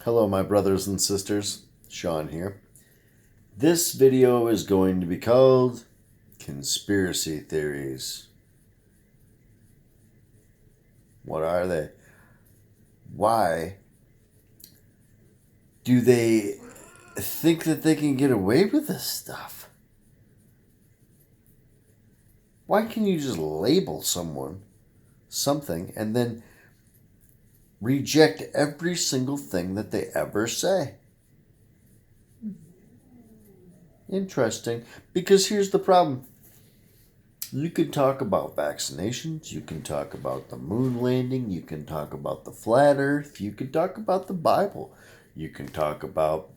Hello, my brothers and sisters. Sean here. This video is going to be called Conspiracy Theories. What are they? Why do they think that they can get away with this stuff? Why can you just label someone something and then reject every single thing that they ever say? Interesting. Because here's the problem. You can talk about vaccinations, you can talk about the moon landing, you can talk about the flat earth, you can talk about the Bible, you can talk about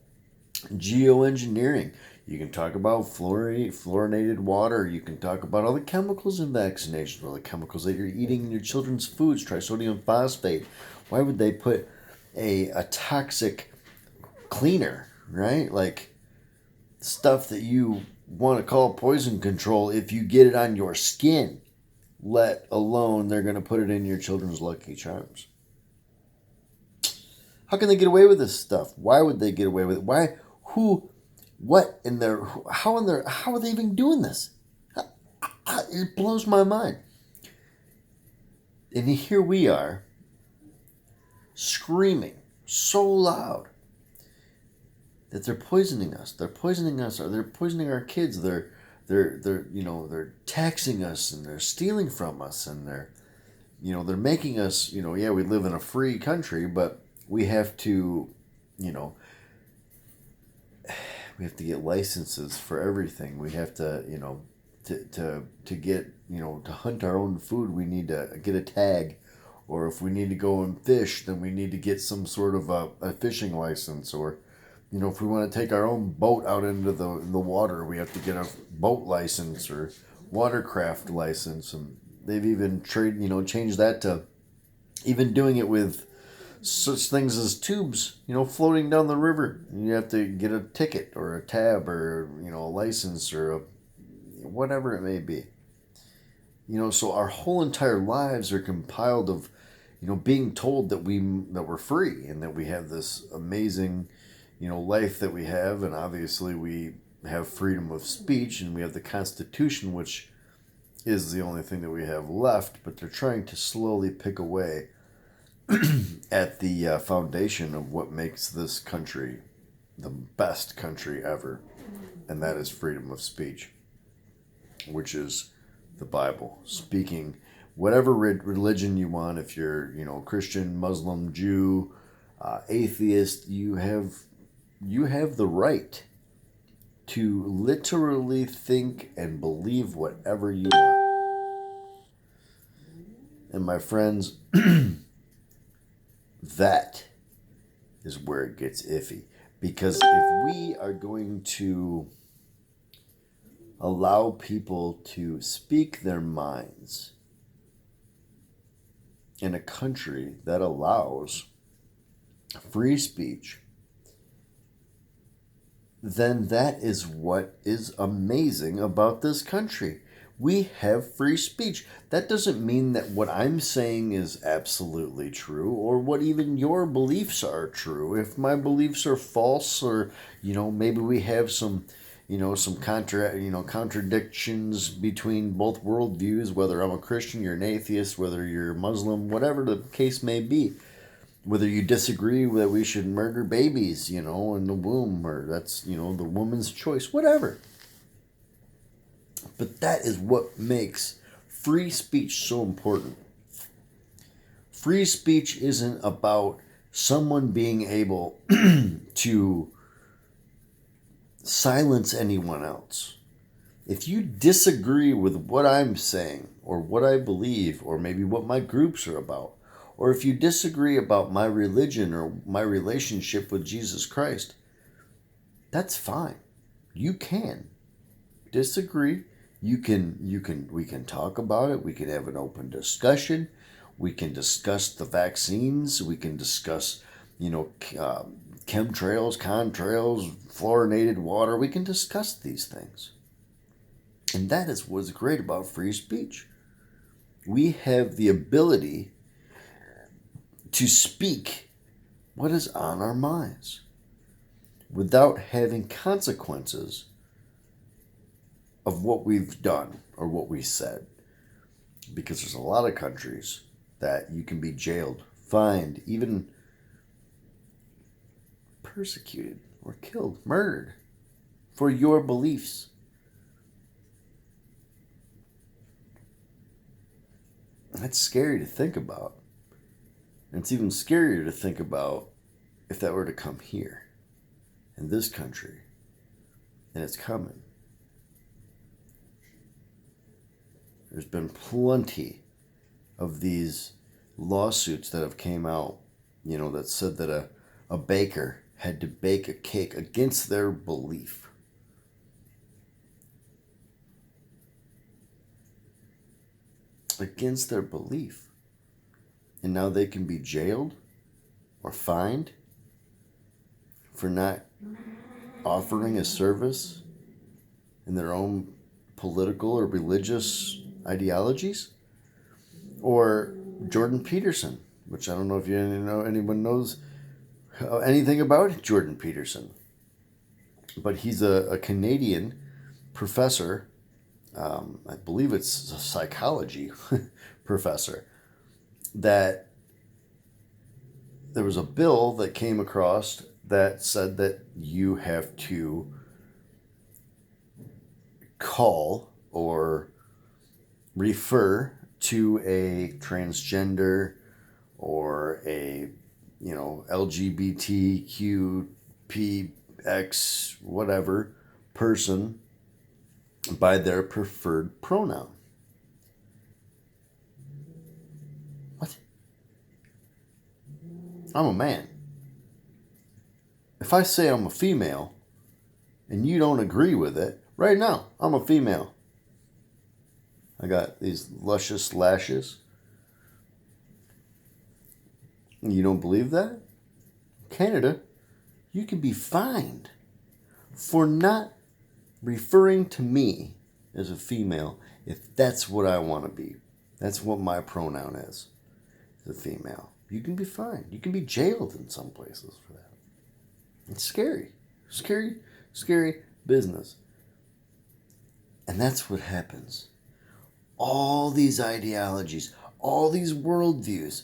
geoengineering, you can talk about fluorinated water, you can talk about all the chemicals in vaccinations, all the chemicals that you're eating in your children's foods, trisodium phosphate. Why would they put a toxic cleaner, right? Like stuff that you want to call poison control if you get it on your skin, let alone they're going to put it in your children's Lucky Charms. How can they get away with this stuff? Why would they get away with it? Why? Who? What in their? How in their? How are they even doing this? It blows my mind. And here we are, screaming so loud that they're poisoning us. They're poisoning us, or they're poisoning our kids. They're taxing us, and they're stealing from us, and they're making us. Yeah, we live in a free country, but we have to, we have to get licenses for everything. We have to, to get, to hunt our own food, we need to get a tag. Or if we need to go and fish, then we need to get some sort of a fishing license. Or if we want to take our own boat out into the water, we have to get a boat license or watercraft license. And they've even changed that to even doing it with such things as tubes, floating down the river. And you have to get a ticket or a tab or, a license or whatever it may be. So our whole entire lives are compiled of, being told that we're free and that we have this amazing life that we have, and obviously we have freedom of speech, and we have the Constitution, which is the only thing that we have left, but they're trying to slowly pick away at the foundation of what makes this country the best country ever, and that is freedom of speech, which is the Bible, speaking whatever religion you want. If you're, Christian, Muslim, Jew, atheist, you have the right to literally think and believe whatever you want. And my friends, that is where it gets iffy. Because if we are going to allow people to speak their minds in a country that allows free speech, then that is what is amazing about this country. We have free speech. That doesn't mean that what I'm saying is absolutely true, or what even your beliefs are true. If my beliefs are false, or maybe we have some contradictions between both worldviews, whether I'm a Christian, you're an atheist, whether you're Muslim, whatever the case may be. Whether you disagree that we should murder babies, in the womb, or that's, the woman's choice, whatever. But that is what makes free speech so important. Free speech isn't about someone being able to silence anyone else. If you disagree with what I'm saying, or what I believe, or maybe what my groups are about, or if you disagree about my religion or my relationship with Jesus Christ, that's fine. You can disagree. We can talk about it. We can have an open discussion. We can discuss the vaccines. We can discuss, chemtrails, contrails, fluorinated water. We can discuss these things. And that is what's great about free speech. We have the ability to speak what is on our minds without having consequences of what we've done or what we said. Because there's a lot of countries that you can be jailed, fined, even persecuted or killed, murdered for your beliefs. That's scary to think about. And it's even scarier to think about if that were to come here, in this country. And it's coming. There's been plenty of these lawsuits that have came out, that said that a baker had to bake a cake against their belief. Against their belief. And now they can be jailed or fined for not offering a service in their own political or religious ideologies. Or Jordan Peterson, which I don't know if anyone knows anything about Jordan Peterson, but he's a Canadian professor. I believe it's a psychology professor. That there was a bill that came across that said that you have to call or refer to a transgender or a LGBTQPX whatever person by their preferred pronoun. What? I'm a man. If I say I'm a female and you don't agree with it, right now, I'm a female. I got these luscious lashes. You don't believe that? Canada, you can be fined for not referring to me as a female if that's what I want to be. That's what my pronoun is a female. You can be fined. You can be jailed in some places for that. It's scary. Scary business. And that's what happens. All these ideologies, all these worldviews,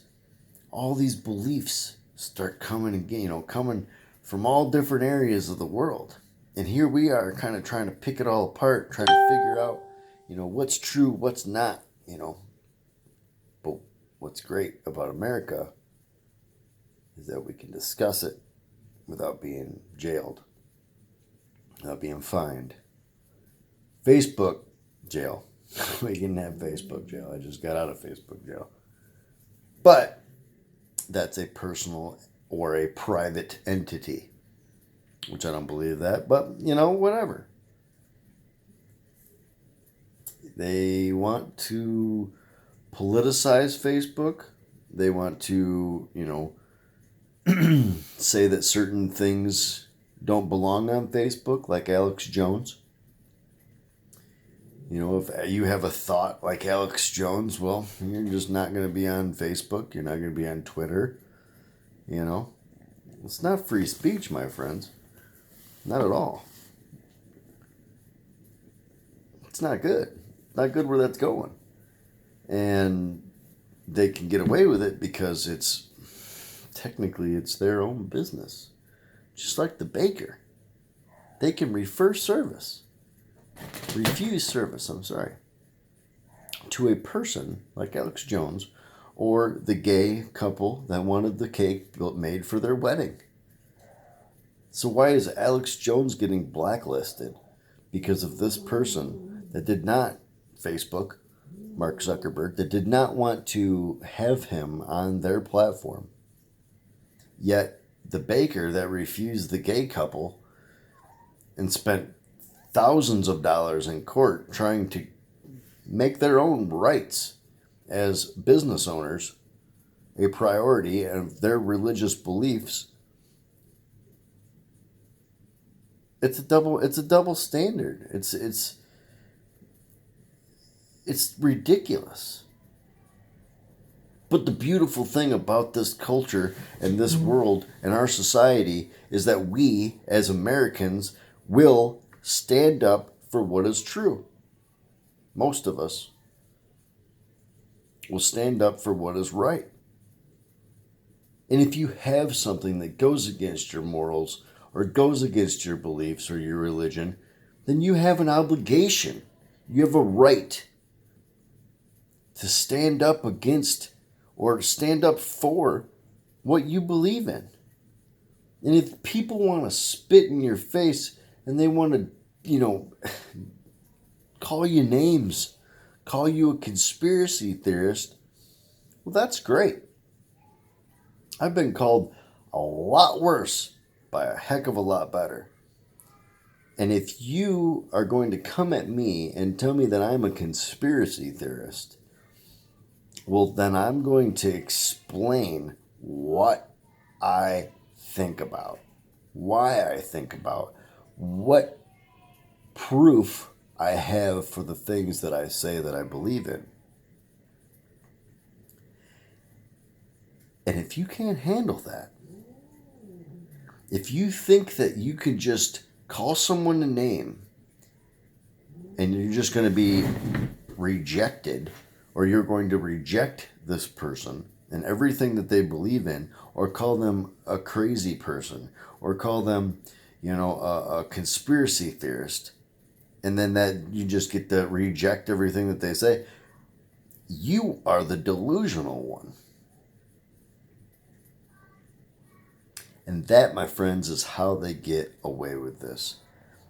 all these beliefs start coming again, coming from all different areas of the world. And here we are kind of trying to pick it all apart, trying to figure out, what's true, what's not, But what's great about America is that we can discuss it without being jailed, without being fined. Facebook jail. We can have Facebook jail. I just got out of Facebook jail. But that's a personal or a private entity, which I don't believe that, but whatever. They want to politicize Facebook. They want to, say that certain things don't belong on Facebook, like Alex Jones. If you have a thought like Alex Jones, well, you're just not going to be on Facebook. You're not going to be on Twitter. It's not free speech, my friends. Not at all. It's not good. Not good where that's going. And they can get away with it because it's their own business. Just like the baker. They can refuse service, to a person like Alex Jones or the gay couple that wanted the cake made for their wedding. So why is Alex Jones getting blacklisted? Because of this person that did not, Facebook, Mark Zuckerberg, that did not want to have him on their platform. Yet the baker that refused the gay couple and spent thousands of dollars in court trying to make their own rights as business owners a priority of their religious beliefs. It's a double standard. It's ridiculous. But the beautiful thing about this culture and this world and our society is that we, as Americans, will stand up for what is true. Most of us will stand up for what is right. And if you have something that goes against your morals or goes against your beliefs or your religion, then you have an obligation. You have a right to stand up against or stand up for what you believe in. And if people want to spit in your face and they want to, call you names, call you a conspiracy theorist, well, that's great. I've been called a lot worse by a heck of a lot better. And if you are going to come at me and tell me that I'm a conspiracy theorist, well, then I'm going to explain what I think about, why I think about, what proof I have for the things that I say that I believe in. And if you can't handle that, if you think that you can just call someone a name and you're just going to be rejected, or you're going to reject this person and everything that they believe in, or call them a crazy person, or call them, a conspiracy theorist, and then that you just get to reject everything that they say, you are the delusional one. And that, my friends, is how they get away with this.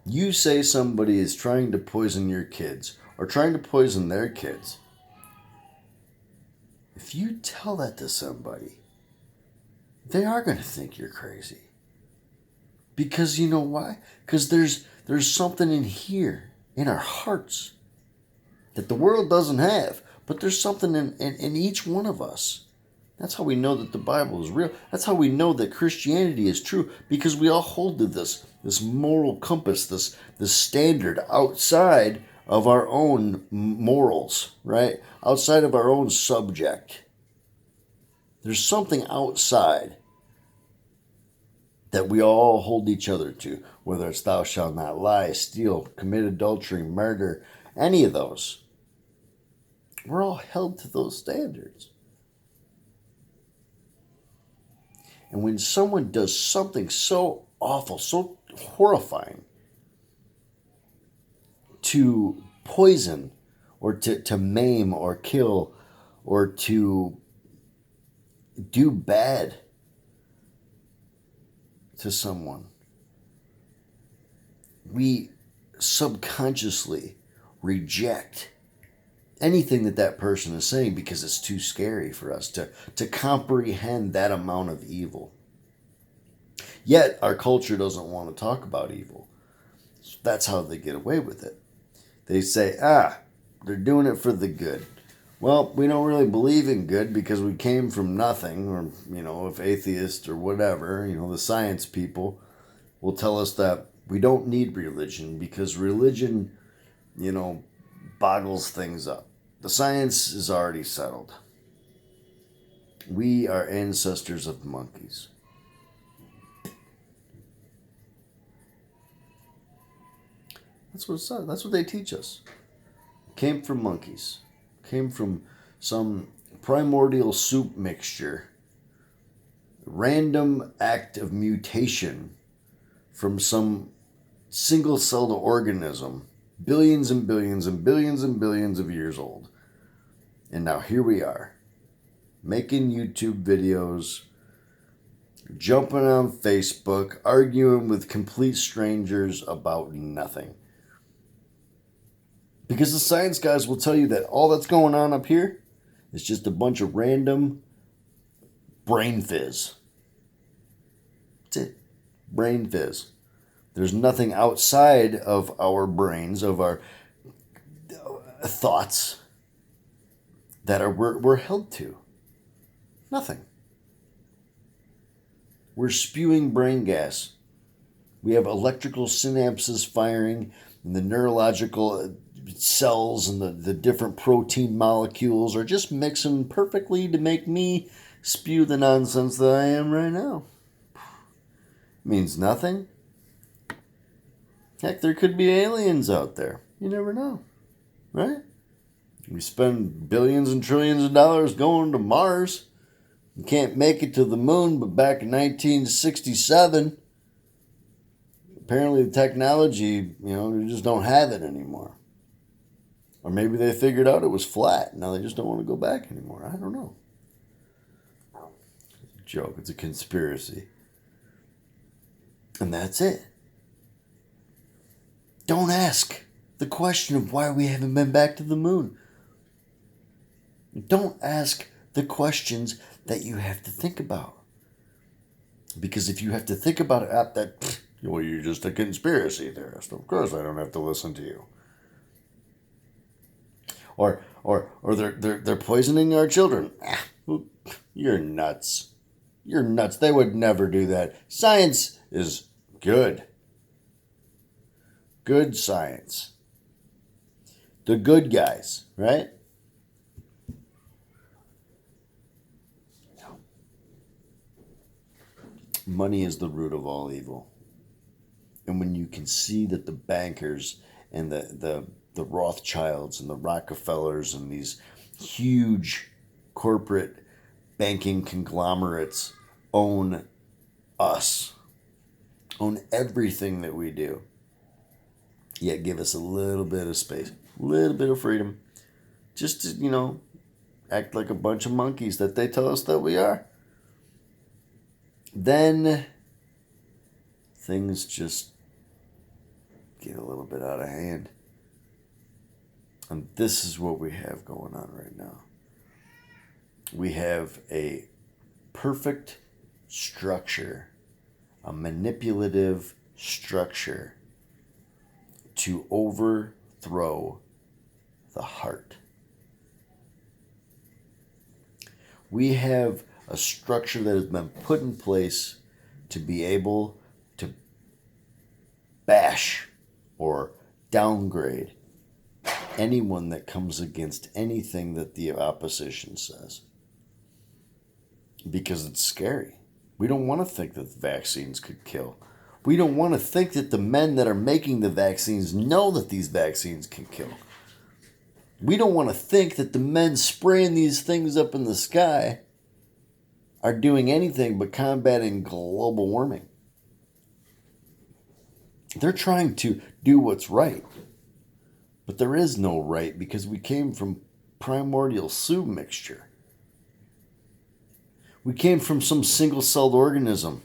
You say somebody is trying to poison your kids or trying to poison their kids. If you tell that to somebody, they are going to think you're crazy. Because you know why? Because there's something in here, in our hearts, that the world doesn't have. But there's something in each one of us. That's how we know that the Bible is real. That's how we know that Christianity is true, because we all hold to this moral compass, this standard outside of our own morals, right? Outside of our own subject. There's something outside that we all hold each other to, whether it's thou shalt not lie, steal, commit adultery, murder, any of those. We're all held to those standards. And when someone does something so awful, so horrifying, to poison or to maim or kill or to do bad to someone, we subconsciously reject anything that person is saying because it's too scary for us to comprehend that amount of evil. Yet our culture doesn't want to talk about evil. So that's how they get away with it. They say, they're doing it for the good. Well, we don't really believe in good because we came from nothing, or, if atheists or whatever, the science people will tell us that we don't need religion because religion, boggles things up. The science is already settled. We are ancestors of monkeys. That's what it says. That's what they teach us. Came from monkeys. Came from some primordial soup mixture. Random act of mutation from some single-celled organism, billions and billions and billions and billions of years old. And now here we are, making YouTube videos, jumping on Facebook, arguing with complete strangers about nothing. Because the science guys will tell you that all that's going on up here is just a bunch of random brain fizz. That's it. Brain fizz. There's nothing outside of our brains, of our thoughts, that we're held to. Nothing. We're spewing brain gas. We have electrical synapses firing, and the neurological cells and the different protein molecules are just mixing perfectly to make me spew the nonsense that I am right now. Means nothing. Heck, there could be aliens out there. You never know, right? We spend billions and trillions of dollars going to Mars. We can't make it to the moon, but back in 1967, apparently the technology, we just don't have it anymore. Or maybe they figured out it was flat. Now they just don't want to go back anymore. I don't know. It's a joke. It's a conspiracy. And that's it. Don't ask the question of why we haven't been back to the moon. Don't ask the questions that you have to think about. Because if you have to think about it, well, you're just a conspiracy theorist. Of course I don't have to listen to you. Or they're poisoning our children. You're nuts. You're nuts. They would never do that. Science is good. Good science. The good guys, right? Money is the root of all evil. And when you can see that the bankers and the Rothschilds and the Rockefellers and these huge corporate banking conglomerates own us, own everything that we do, yet give us a little bit of space, a little bit of freedom, just to, act like a bunch of monkeys that they tell us that we are, then things just get a little bit out of hand. And this is what we have going on right now. We have a perfect structure, a manipulative structure to overthrow the heart. We have a structure that has been put in place to be able to bash or downgrade anyone that comes against anything that the opposition says. Because it's scary. We don't want to think that the vaccines could kill. We don't want to think that the men that are making the vaccines know that these vaccines can kill. We don't want to think that the men spraying these things up in the sky are doing anything but combating global warming. They're trying to do what's right. But there is no right because we came from primordial soup mixture. We came from some single-celled organism.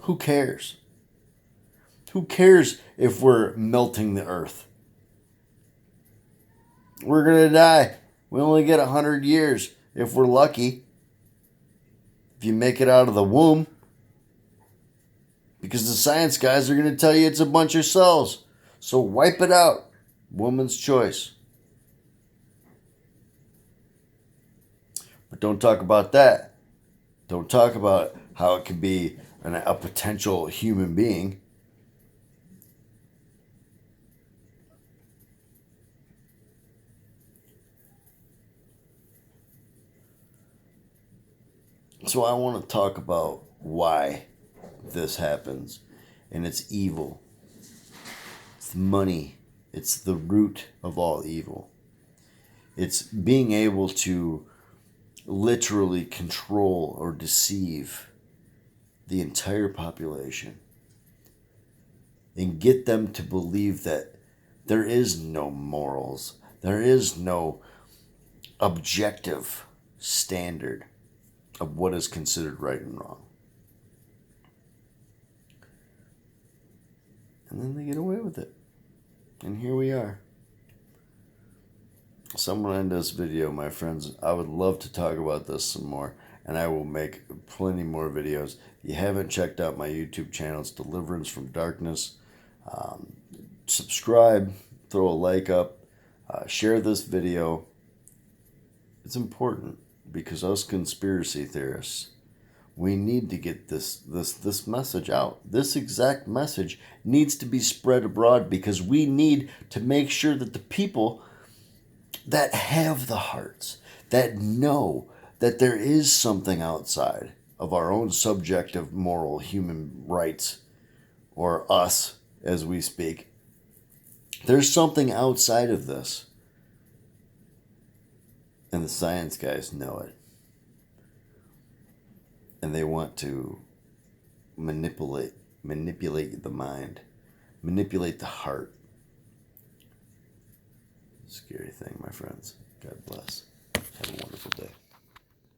Who cares? Who cares if we're melting the earth? We're going to die. We only get 100 years if we're lucky. If you make it out of the womb. Because the science guys are going to tell you it's a bunch of cells. So wipe it out. Woman's choice. But don't talk about that. Don't talk about how it could be a potential human being. So I want to talk about why this happens. And it's evil. It's money. It's the root of all evil. It's being able to literally control or deceive the entire population and get them to believe that there is no morals, there is no objective standard of what is considered right and wrong. And then they get away with it. And here we are. Somewhere in this video, my friends, I would love to talk about this some more, and I will make plenty more videos. If you haven't checked out my YouTube channel, it's Deliverance from Darkness. Subscribe, throw a like up, share this video. It's important because us conspiracy theorists, We need to get this message out. This exact message needs to be spread abroad, because we need to make sure that the people that have the hearts, that know that there is something outside of our own subjective moral human rights, or us as we speak, there's something outside of this. And the science guys know it. And they want to manipulate the mind, manipulate the heart. Scary thing, my friends. God bless. Have a wonderful day.